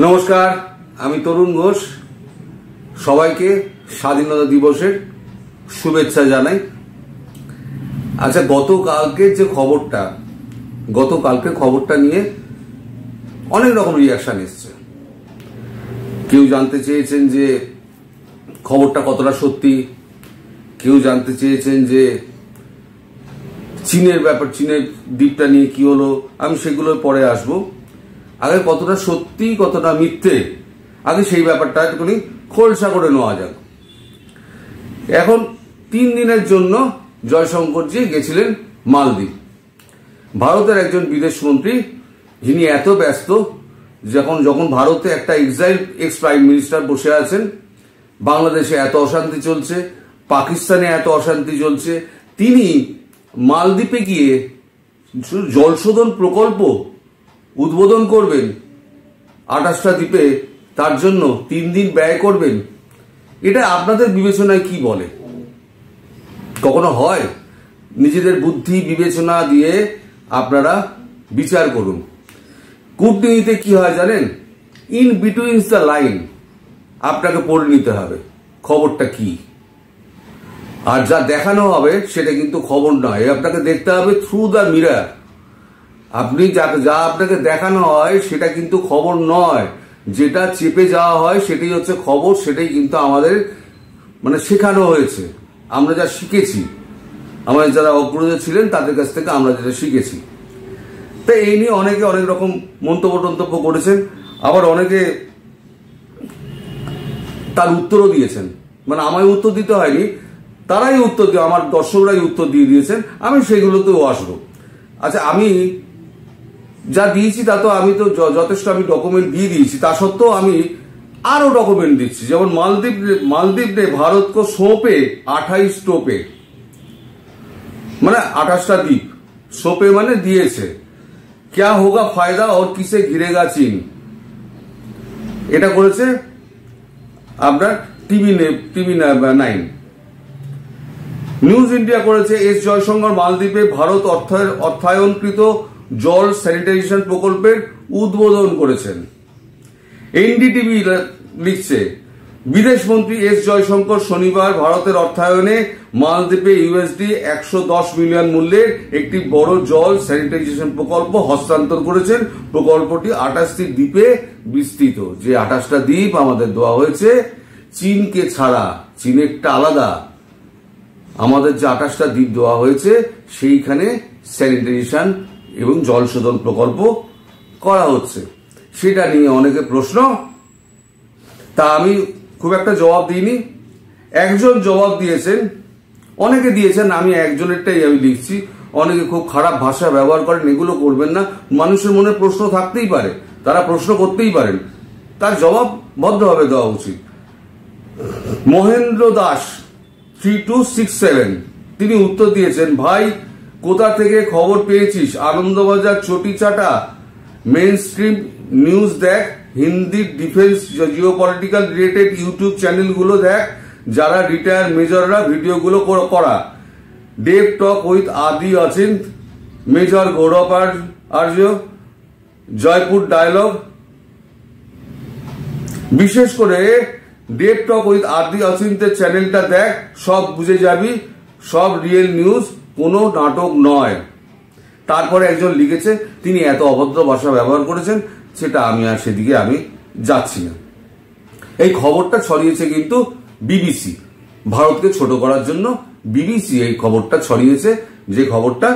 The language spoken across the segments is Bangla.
নমস্কার, আমি তরুণ ঘোষ। সবাইকে স্বাধীনতা দিবসের শুভেচ্ছা জানাই। আচ্ছা, গতকালকের খবরটা নিয়ে অনেক রকম রিয়াকশন এসছে। কেউ জানতে চেয়েছেন যে খবরটা কতটা সত্যি, কেউ জানতে চেয়েছেন যে চীনের দ্বীপটা নিয়ে কি হলো। আমি সেগুলোর পরে আসবো। আগে কতটা সত্যি কতটা মিথ্যে, আগে সেই ব্যাপারটা একটুখানি খোলসা করে নেওয়া যাক। এখন 3 দিনের জন্য জয়শঙ্করজি গেছিলেন মালদ্বীপ। ভারতের একজন বিদেশ মন্ত্রী, যিনি এত ব্যস্ত, যখন ভারতে একটা এক্স প্রাইম মিনিস্টার বসে আছেন, বাংলাদেশে এত অশান্তি চলছে, পাকিস্তানে এত অশান্তি চলছে, তিনি মালদ্বীপে গিয়ে জলশোধন প্রকল্প উদ্বোধন করবেন 28টা দ্বীপে, তার জন্য 3 দিন ব্যয় করবেন। এটা আপনাদের বিবেচনায় কি বলে? কখনো হয়? নিজেদের বুদ্ধি বিবেচনা দিয়ে আপনারা বিচার করুন। কূটনীতিতে কি হয় জানেন? ইন বিটুইন দ্য লাইন আপনাকে পড়ে নিতে হবে খবরটা কি, আর যা দেখানো হবে সেটা কিন্তু খবর নয়। আপনাকে দেখতে হবে থ্রু দ্য মিরর। আপনি যা আপনাকে দেখানো হয় সেটা কিন্তু খবর নয়, যেটা চেপে যাওয়া হয় সেটাই হচ্ছে খবর। সেটাই কিন্তু আমাদের শেখানো হয়েছে, আমরা যা শিখেছি, আমাদের যারা অগ্রজ ছিলেন তাদের কাছ থেকে আমরা যেটা শিখেছি। তাই এই নিয়ে অনেকে অনেক রকম মন্তব্য করেছেন, আবার অনেকে তার উত্তরও দিয়েছেন। আমায় উত্তর দিতে হয়নি, তারাই উত্তর দিয়ে, আমার দর্শকরাই উত্তর দিয়ে দিয়েছেন। আমি সেগুলোতেও আসবো। আচ্ছা, আমি যা দিয়েছি তা তো আমি তো যথেষ্ট ডকুমেন্ট দিয়ে দিয়েছি, তা সত্ত্বেও আমি আরো ডকুমেন্ট দিচ্ছি। যেমন मालदीव ने भारत को सौंपे 28 টোপে, 28টা দ্বীপ সৌঁপে দিয়েছে। क्या होगा फायदा और किसे घिरेगा चीन, এটা করেছে আপনার টিভি 9। নিউজ ইন্ডিয়া করেছে এস জয়শঙ্কর মালদ্বীপে ভারত অর্থায়নকৃত জল স্যানিটাইজেশন প্রকল্পের উদ্বোধন করেছেন। এনডিটিভি লিখছে বিদেশমন্ত্রী এস জয়শঙ্কর শনিবার ভারতের অর্থায়নে মালদ্বীপে $110 মিলিয়ন মূল্যের একটি বড় জল স্যানিটাইজেশন প্রকল্প হস্তান্তর করেছেন। প্রকল্পটি 28টি দ্বীপে বিস্তৃত। যে 28টা দ্বীপ আমাদের দেওয়া হয়েছে চীনকে ছাড়া, চীনেরটা আলাদা, আমাদের যে 28টা দ্বীপ দেওয়া হয়েছে সেইখানে স্যানিটাইজেশন এবং জল শোধন প্রকল্প করা হচ্ছে। সেটা নিয়ে অনেকে প্রশ্ন, তা আমি খুব একটা জবাব দিইনি। একজন জবাব দিয়েছেন, অনেকে দিয়েছেন, আমি একজনেরটাই আমি লিখছি। অনেকে খুব খারাপ ভাষা ব্যবহার করেন, এগুলো করবেন না। মানুষের মনে প্রশ্ন থাকতেই পারে, তারা প্রশ্ন করতেই পারেন, তার জবাব ভদ্রভাবে দেওয়া উচিত। মহেন্দ্র দাস 3267 তিনি উত্তর দিয়েছেন, ভাই কোথা থেকে খবর পেয়েছিস? আনন্দবাজার চটি চাটা মেইন স্ট্রিম নিউজ দেখ, Hindi defence geopolitical related YouTube চ্যানেলগুলো দেখ, যারা রিটায়ার মেজররা ভিডিওগুলো করা। ডেভ টক উইথ আদি অচিন্ত, মেজর গৌরব আর্য, জয়পুর ডায়লগ। বিশেষ করে ডেভ টক উইথ আদি অচিন্তের চ্যানেলটা দেখ, সব বুঝে যাবি, সব রিয়েল নিউজ, কোনো নাটক নয়। তারপরে একজন লিখেছে, তিনি এত অভদ্র ভাষা ব্যবহার করেছেন, সেটা আমি আর সেদিকে আমি যাচ্ছি না। এই খবরটা ছড়িয়েছে কিন্তু বিবিসি, ভারতকে ছোট করার জন্য বিবিসি এই খবরটা ছড়িয়েছে। যে খবরটা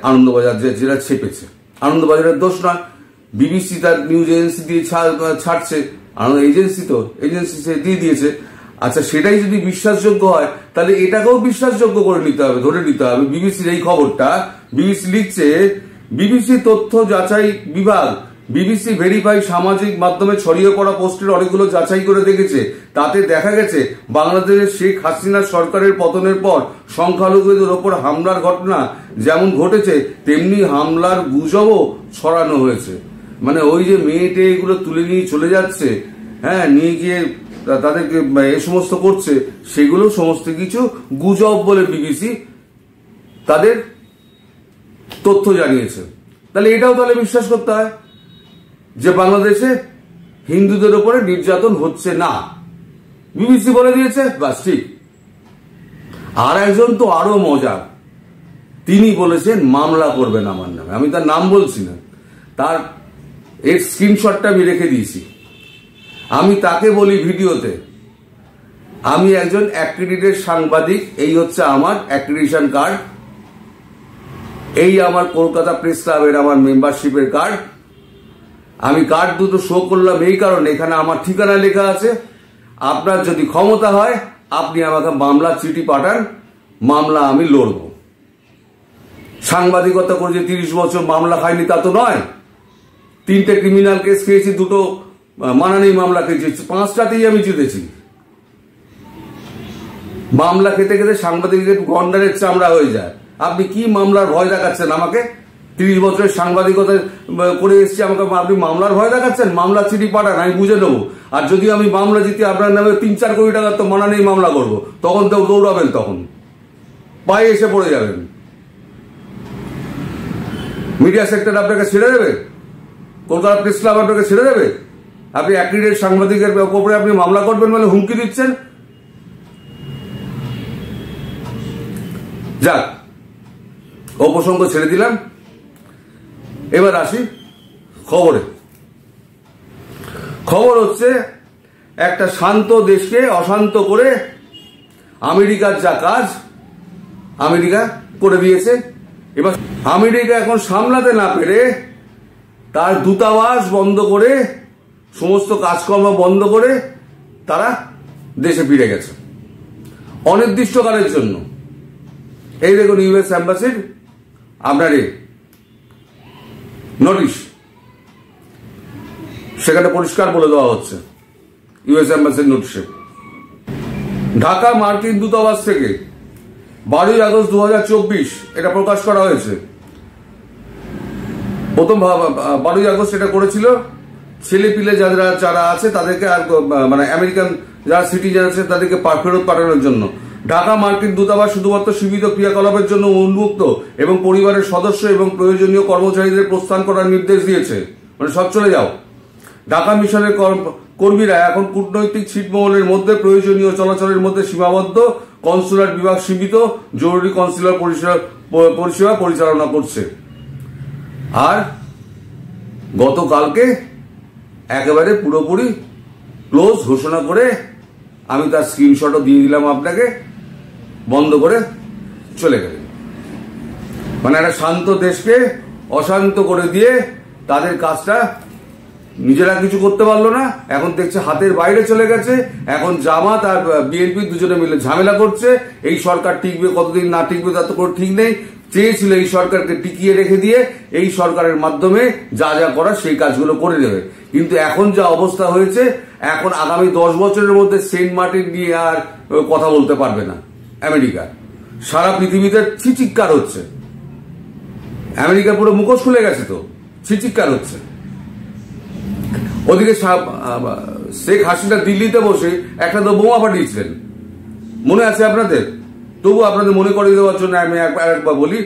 আনন্দবাজার যেটা ছেপেছে, আনন্দবাজারের দোষ নয়, বিবিসি তার নিউজ এজেন্সি দিয়ে ছাড়ছে, এজেন্সি দিয়ে দিয়েছে। আচ্ছা, সেটাই যদি বিশ্বাসযোগ্য হয় তাহলে এটাকেও বিশ্বাসযোগ্য করে নিতে হবে, ধরে নিতে হবে। বিবিসির এই খবরটা, বিবিসি লিখছে, বিবিসি তথ্য যাচাই বিভাগ বিবিসি ভেরিফাই সামাজিক মাধ্যমে ছড়িয়ে পড়া পোস্টের অনেকগুলো যাচাই করে দেখেছে। তাতে দেখা গেছে বাংলাদেশের শেখ হাসিনা সরকারের পতনের পর সংখ্যালঘুদের ওপর হামলার ঘটনা যেমন ঘটেছে, তেমনি হামলার গুজবও ছড়ানো হয়েছে। ওই যে মেয়েটে এগুলো তুলে নিয়ে চলে যাচ্ছে, হ্যাঁ, নিয়ে গিয়ে তাদেরকে এ সমস্ত করছে, সেগুলো সমস্ত কিছু গুজব বলে বিবিসি তাদের তথ্য জানিয়েছে। তাহলে এটাও তাহলে বিশ্বাস করতে হয় যে বাংলাদেশে হিন্দুদের উপরে নির্যাতন হচ্ছে না, বিবিসি বলে দিয়েছে, বাস ঠিক। আর একজন তো আরো মজা, তিনি বলেছেন মামলা করবেন আমার নামে, আমি তার নাম বলছি না, তার এর স্ক্রিনশটটা আমি রেখে দিয়েছি। আমি তাকে বলি ভিডিওতে, আমি একজন অ্যাক্রিডিটেড সাংবাদিক, এই হচ্ছে আমার অ্যাক্রিডিটেশন কার্ড, এই আমার কলকাতা প্রেস ক্লাবের আমার মেম্বারশিপের কার্ড। আমি কার্ড দুটো শো করলাম এই কারণে, এখানে আমার ঠিকানা লেখা আছে। আপনার যদি ক্ষমতা হয় আপনি আমাকে মামলা চিঠি পাঠান, মামলা আমি লড়ব। সাংবাদিকতা করে যে 30 বছর মামলা খাইনি তা তো নয়। 3টে ক্রিমিনাল কেস খেয়েছি, 2টো মানহানি মামলা খেয়েছি, 5টাতেই আমি জিতেছি। মামলা খেতে খেতে সাংবাদিকের গন্ডারের চামড়া হয়ে যায়। আপনি কি মামলার ভয় দেখাচ্ছেন আমাকে? 30 বছরের সাংবাদিকতা করে এসেছি, আমাকে আপনি মামলার ভয় দেখাচ্ছেন? মামলা চিঠি পাঠান, আমি বুঝে নেবো। আর যদি আমি মামলা জিতি আপনার নামে 3-4 কোটি টাকার তো মানহানি মামলা করবো, তখন তো দৌড়াবেন, তখন পায়ে এসে পড়ে যাবেন। মিডিয়া সেক্টর আপনাকে ছেড়ে দেবে? কলকাতা প্রেস ক্লাব আপনাকে ছেড়ে দেবে? আপনি অ্যাক্রিডিটেড সাংবাদিকের উপরে আপনি মামলা করবেন মানে হুমকি দিচ্ছেন। যাক, ও প্রসঙ্গ ছেড়ে দিলাম, এবার আসি খবরে। খবর হচ্ছে একটা শান্ত দেশকে অশান্ত করে আমেরিকার যা কাজ আমেরিকা করে দিয়েছে। এবার আমেরিকা এখন সামলাতে না পেরে তার দূতাবাস বন্ধ করে, সমস্ত কাজকর্ম বন্ধ করে তারা দেশে ফিরে গেছে অনির্দিষ্টকালের জন্য। এই দেখুন ইউএস অ্যাম্বাসির আপনার নোটিশ, সেখানে পরিষ্কার বলে দেওয়া হচ্ছে ইউএস অ্যাম্বাসির নোটিশে, ঢাকা মার্কিন দূতাবাস থেকে 12 আগস্ট 2024 এটা প্রকাশ করা হয়েছে। প্রথম 12 আগস্ট এটা করেছিল ছেলে পিলে যারা আছে তাদেরকে, আর মানে আমেরিকান যারা সিটিজেন আছে তাদেরকে ফেরত পাঠানোর জন্য। ঢাকা মার্কিন দূতাবাস শুধুমাত্র সীমিত ক্রিয়াকলাপের জন্য উন্মুক্ত এবং পরিবারের সদস্য এবং প্রয়োজনীয় কর্মচারীদের প্রস্থান করার নির্দেশ দিয়েছে, মানে সব চলে যাও। ঢাকা মিশনের কর্মীরা এখন কূটনৈতিক ছিটমহলের মধ্যে প্রয়োজনীয় চলাচলের মধ্যে সীমাবদ্ধ, কনসুলার বিভাগ সীমিত, জরুরি কনসুলার পরিষেবা পরিচালনা করছে। আর গতকালকে একেবারে পুরোপুরি ক্লোজ ঘোষণা করে, আমি তার স্ক্রিনশটও দিয়ে দিলাম আপনাকে, বন্ধ করে চলে গেলেন। মানে একটা শান্ত দেশকে অশান্ত করে দিয়ে তাদের কাজটা নিজেরা কিছু করতে পারলো না, এখন দেখছে হাতের বাইরে চলে গেছে। এখন জামাত আর বিএনপি দুজনে মিলে ঝামেলা করছে। এই সরকার টিকবে কতদিন না টিকবে তার তো কোনো ঠিক নেই। চেয়েছিল এই সরকারকে টিকিয়ে রেখে দিয়ে এই সরকারের মাধ্যমে যা যা করার সেই কাজগুলো করে দেবে, কিন্তু এখন যা অবস্থা হয়েছে, এখন আগামী 10 বছরের মধ্যে সেন্ট মার্টিন নিয়ে আর কথা বলতে পারবে না আমেরিকা। সারা পৃথিবীতে ছিচিৎকার হচ্ছে, আমেরিকা পুরো মুখোশ খুলে গেছে, তো ছিচিৎকার হচ্ছে। ওদিকে শেখ হাসিনা দিল্লিতে বসে একটা তো বোমা পাঠিয়েছিলেন, মনে আছে আপনাদের? তবু আপনাদের মনে করিয়ে দেওয়ার জন্য আমি একবার বলি,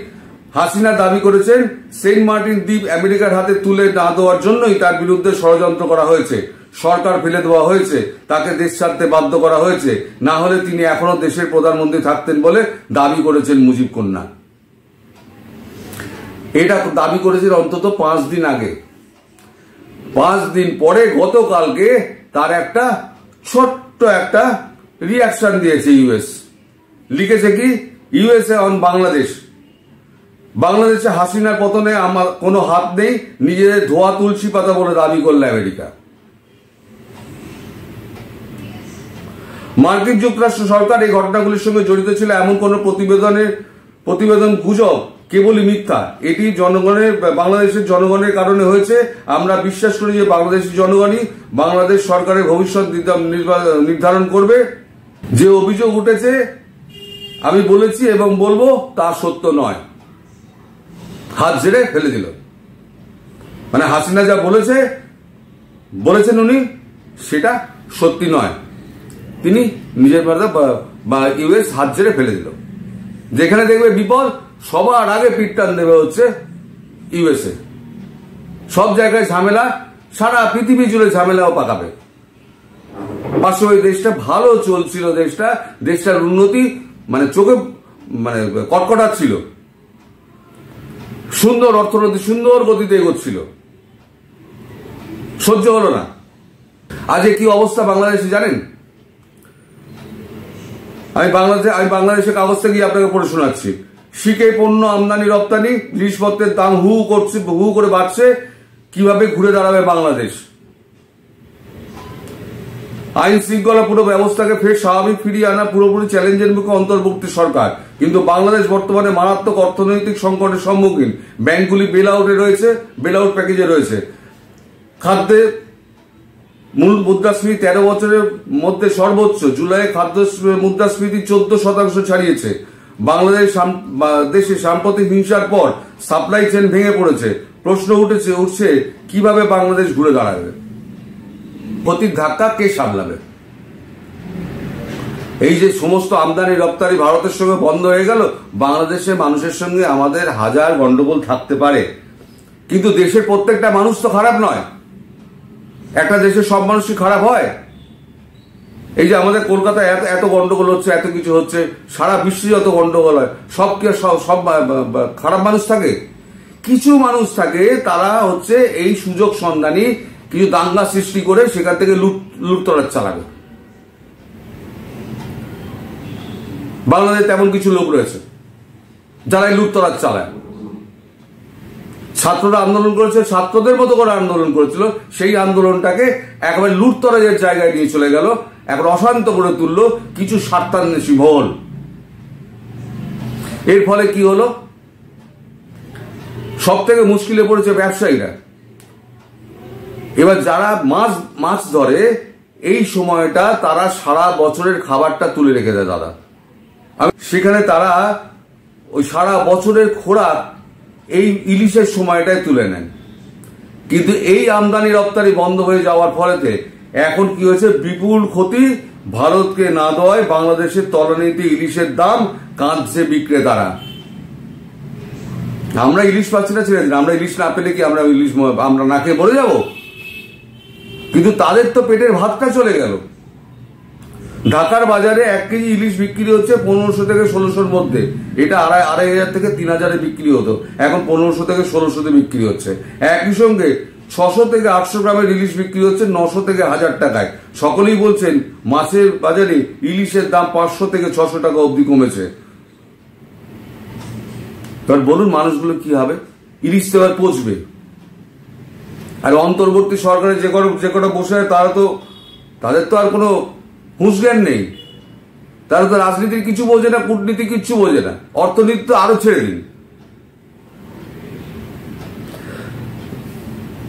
হাসিনা দাবি করেছেন সেন্ট মার্টিন দ্বীপ আমেরিকার হাতে তুলে না দেওয়ার জন্যই তার বিরুদ্ধে ষড়যন্ত্র করা হয়েছে, সরকার ফেলে দেওয়া হয়েছে, তাকে দেশ ছাড়তে বাধ্য করা হয়েছে, না হলে তিনি এখনো দেশের প্রধানমন্ত্রী থাকতেন বলে দাবি করেছেন মুজিব কন্যা। এটা দাবি করেছেন অন্তত 5 দিন আগে। 5 দিন পরে গতকালকে তার একটা ছোট্ট একটা রিয়াকশন দিয়েছে ইউএস। লিখেছে কি, ইউএসএ অন বাংলাদেশ, বাংলাদেশে হাসিনার পতনে আমার কোনো হাত নেই, নিজেদের ধোয়া তুলসী পাতা বলে দাবি করল আমেরিকা। মার্কিন যুক্তরাষ্ট্র সরকার এই ঘটনাগুলির সঙ্গে জড়িত ছিল এমন কোন প্রতিবেদন গুজব কেবলই মিথ্যা। এটি বাংলাদেশের জনগণের কারণে হয়েছে। আমরা বিশ্বাস করি যে বাংলাদেশের জনগণই বাংলাদেশ সরকারের ভবিষ্যৎ নির্ধারণ করবে। যে অভিযোগ উঠেছে আমি বলেছি এবং বলবো তা সত্য নয়, হাত ঝেড়ে ফেলে দিল। মানে হাসিনা যা বলেছেন উনি, সেটা সত্যি নয়। তিনি নিজের বা ইউএস হাত ঝেড়ে ফেলে দিল। যেখানে দেখবে বিপদ, সবার আগে পিঠ টান দেবে হচ্ছে ইউএসএ। সব জায়গায় ঝামেলা, সারা পৃথিবী জুড়ে ঝামেলাও পাকাবে। পাশে ওই দেশটা ভালো চলছিল, দেশটার উন্নতি মানে চোখে মানে কটকটাচ্ছিল, সুন্দর অর্থনীতি সুন্দর গতিতে এগোচ্ছিল, সহ্য হলো না। আজকে কি অবস্থা বাংলাদেশে জানেন? আমি বাংলাদেশের কাগজটা গিয়ে আপনাকে পড়ে শোনাচ্ছি। শিখে পণ্য আমদানি রপ্তানি, জিনিসপত্রের দাম হু করে বাড়ছে, কিভাবে ঘুরে দাঁড়াবে বাংলাদেশ? আইন শৃঙ্খলা পুরো ব্যবস্থাকে ফের স্বাভাবিক ফিরিয়ে আনা পুরোপুরি চ্যালেঞ্জের মুখে অন্তর্বর্তী সরকার। কিন্তু বাংলাদেশ বর্তমানে মারাত্মক অর্থনৈতিক সংকটের সম্মুখীন। ব্যাংকগুলি বেল আউট প্যাকেজে রয়েছে। খাদ্যে মূল মুদ্রাস্ফীতি 13 বছরের মধ্যে সর্বোচ্চ। জুলাই খাদ্য মুদ্রাস্ফীতি 14% ছাড়িয়েছে। দেশে সাম্প্রতিক হিংসার পর সাপ্লাই চেইন ভেঙে পড়েছে। প্রশ্ন উঠছে কিভাবে বাংলাদেশ ঘুরে দাঁড়াবে? ক্ষতির ধাক্কা কে সামলাবে? এই যে সমস্ত আমদানি রপ্তানি ভারতের সঙ্গে বন্ধ হয়ে গেল, বাংলাদেশের মানুষের সঙ্গে আমাদের হাজার গন্ডগোল থাকতে পারে, কিন্তু দেশের প্রত্যেকটা মানুষ তো খারাপ নয়। একটা দেশের সব মানুষই খারাপ হয়? এই যে আমাদের কলকাতায় এত গন্ডগোল হচ্ছে, এত কিছু হচ্ছে, সারা বিশ্বে যত গন্ডগোল হয়, সব খারাপ মানুষ থাকে? কিছু মানুষ থাকে, তারা হচ্ছে এই সুযোগ সন্ধানী, কিছু দাঙ্গা সৃষ্টি করে সেখান থেকে লুটতরাজ চালাবে। বাংলাদেশে তেমন কিছু লোক রয়েছে যারা লুটতরাজ চালায়। ছাত্ররা আন্দোলন করেছে, ছাত্রদের মতো করে আন্দোলন করেছিল, সেই আন্দোলনটাকে একেবারে লুটতরাজের জায়গায় নিয়ে চলে গেল, এখন অশান্ত করে তুলল কিছু স্বার্থান্বেষী মহল। এর ফলে কি হলো? সব থেকে মুশকিলে পড়েছে ব্যবসায়ীরা। এবার যারা মাছ ধরে, এই সময়টা তারা সারা বছরের খাবারটা তুলে রেখে দেয় দাদা। সেখানে তারা ওই সারা বছরের খোরাক এই ইলিশের সময়টায় তুলে নেন। কিন্তু এই আমদানি রপ্তানি বন্ধ হয়ে যাওয়ার ফলেতে এখন কি হয়েছে? বিপুল ক্ষতি। ভারতকে না দেওয়ায় বাংলাদেশের তলানিতে ইলিশের দাম কাঁদছে বিক্রেতারা। আমরা ইলিশ পাচ্ছি না, ছেড়ে দিন। আমরা ইলিশ না পেলে কি আমরা না খেয়ে মরে যাব? কিন্তু তাদের তো পেটের ভাতটা চলে গেল। ঢাকার বাজারে 1 কেজি ইলিশ বিক্রি হচ্ছে 1500 থেকে 1600-র মধ্যে। এটা 2500 থেকে 3000-এ বিক্রি হতো, এখন 1500 থেকে 1600-তে বিক্রি হচ্ছে। একই সঙ্গে 600 থেকে 800 গ্রামের ইলিশ বিক্রি হচ্ছে 900 থেকে 1000 টাকায়। সকলেই বলছেন মাছের বাজারে ইলিশের দাম 500 থেকে 600 টাকা অবধি কমেছে। এবার বলুন মানুষগুলো কি হবে? ইলিশ তো এবার পচবে। আর অন্তর্বর্তী সরকারের যে কটা বসে তাদের তো আর কোনো হুঁশ জ্ঞান নেই। তারা তো রাজনীতির কিছু বোঝে না, কূটনীতি কিচ্ছু বোঝে না, অর্থনীতি তো আরো ছেড়ে দিন।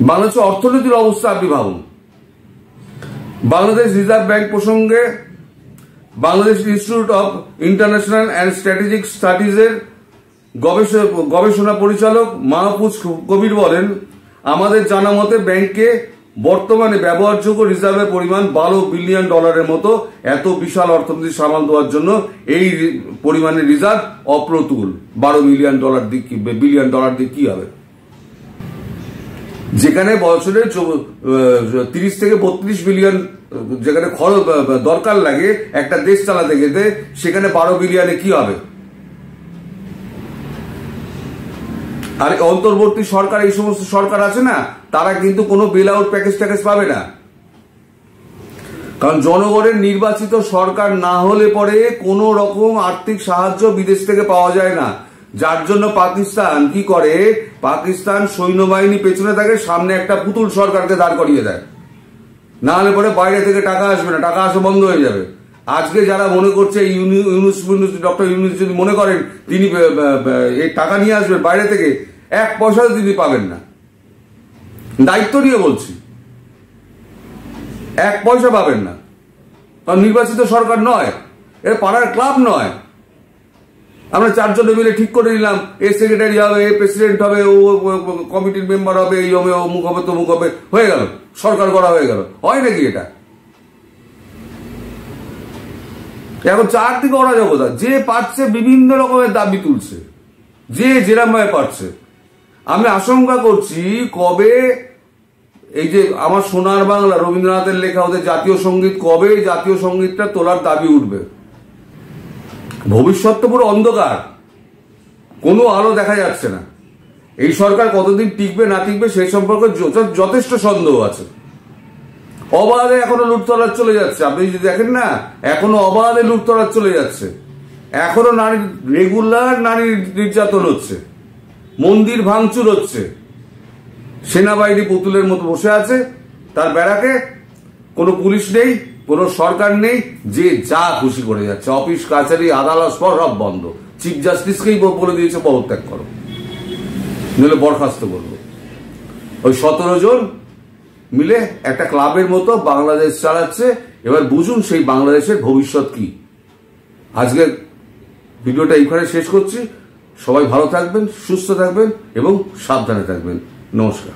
বাংলাদেশের অর্থনীতির অবস্থা আপনি ভাবুন। বাংলাদেশ রিজার্ভ ব্যাংক প্রসঙ্গে Bangladesh Institute of International and Strategic স্টাডিজের গবেষণা পরিচালক মাহফুজ কবির বলেন, আমাদের জানা মতে ব্যাংকে বর্তমানে ব্যবহারযোগ্য রিজার্ভের পরিমাণ $12 বিলিয়ন মতো। এত বিশাল অর্থনীতি সামাল দেওয়ার জন্য এই পরিমাণের রিজার্ভ অপ্রতুল। $12 বিলিয়ন দিয়ে কি হবে? যেখানে বছরে 30 থেকে 32 বিলিয়ন যেখানে খরচ দরকার লাগে একটা দেশ চালাতে গেলে, সেখানে 12 বিলিয়নে কি হবে? আর অন্তর্বর্তী সরকার, এই সমস্ত সরকার আছে না, তারা কিন্তু কোনো বেল আউট প্যাকেজ পাবে না। কারণ জনগণের নির্বাচিত সরকার না হলে পরে কোনো রকম আর্থিক সাহায্য বিদেশ থেকে পাওয়া যায় না। যার জন্য পাকিস্তান কি করে? পাকিস্তান সৈন্যবাহিনী পেছনে থাকে, সামনে একটা পুতুল সরকারকে দাঁড় করিয়ে দেয়। না হলে পরে বাইরে থেকে টাকা আসবে না, টাকা আসা বন্ধ হয়ে যাবে। আজকে যারা মনে করছে ডক্টর ইউনূস যদি মনে করেন তিনি এই টাকা নিয়ে আসবেন বাইরে থেকে, 1 পয়সাও তিনি পাবেন না। দায়িত্ব নিয়ে বলছি, 1 পয়সা পাবেন না। কারণ নির্বাচিত সরকার নয়, এর পাড়ার ক্লাব নয়। আমরা 4 জনে মিলে ঠিক করে নিলাম, এ সেক্রেটারি হবে, এ প্রেসিডেন্ট হবে, ও কমিটির মেম্বার হবে, এই হবে, অমুক হবে, তমুক হবে, হয়ে গেল, সরকার করা হয়ে গেল। হয় নাকি এটা? এখন চারদিকে অরাজকতা। যে পারছে বিভিন্ন রকমের দাবি তুলছে, যে যেরকম ভাবে পারছে। আমি আশঙ্কা করছি কবে এই যে আমার সোনার বাংলা রবীন্দ্রনাথের লেখা, ওদের জাতীয় সঙ্গীত কবে জাতীয় সঙ্গীতটা তোলার দাবি উঠবে? ভবিষ্যৎ তো পুরো অন্ধকার, কোনো আলো দেখা যাচ্ছে না। এই সরকার কতদিন টিকবে না টিকবে সেই সম্পর্কে যথেষ্ট সন্দেহ আছে। অবাধে এখনো লুটতরাজ চলে যাচ্ছে, আপনি যদি দেখেন না, এখনো অবাধে লুটতরাজ চলে যাচ্ছে, এখনো রেগুলার নারী নির্যাতন হচ্ছে, মন্দির ভাঙচুর হচ্ছে, সেনাবাহিনী পুতুলের মতো বসে আছে তার ব্যারাকে, কোনো পুলিশ নেই, কোনো সরকার নেই, যে যা খুশি করে যাচ্ছে, অফিস কাছারি আদালত সব বন্ধ। চিফ জাস্টিসকেই বলে দিয়েছে পদত্যাগ করো, নইলে বরখাস্ত করবো। ওই 17 জন মিলে একটা ক্লাবের মতো বাংলাদেশ চালাচ্ছে। এবার বুঝুন সেই বাংলাদেশের ভবিষ্যৎ কি। আজকে ভিডিওটা এইখানে শেষ করছি। সবাই ভালো থাকবেন, সুস্থ থাকবেন এবং সাবধানে থাকবেন। নমস্কার।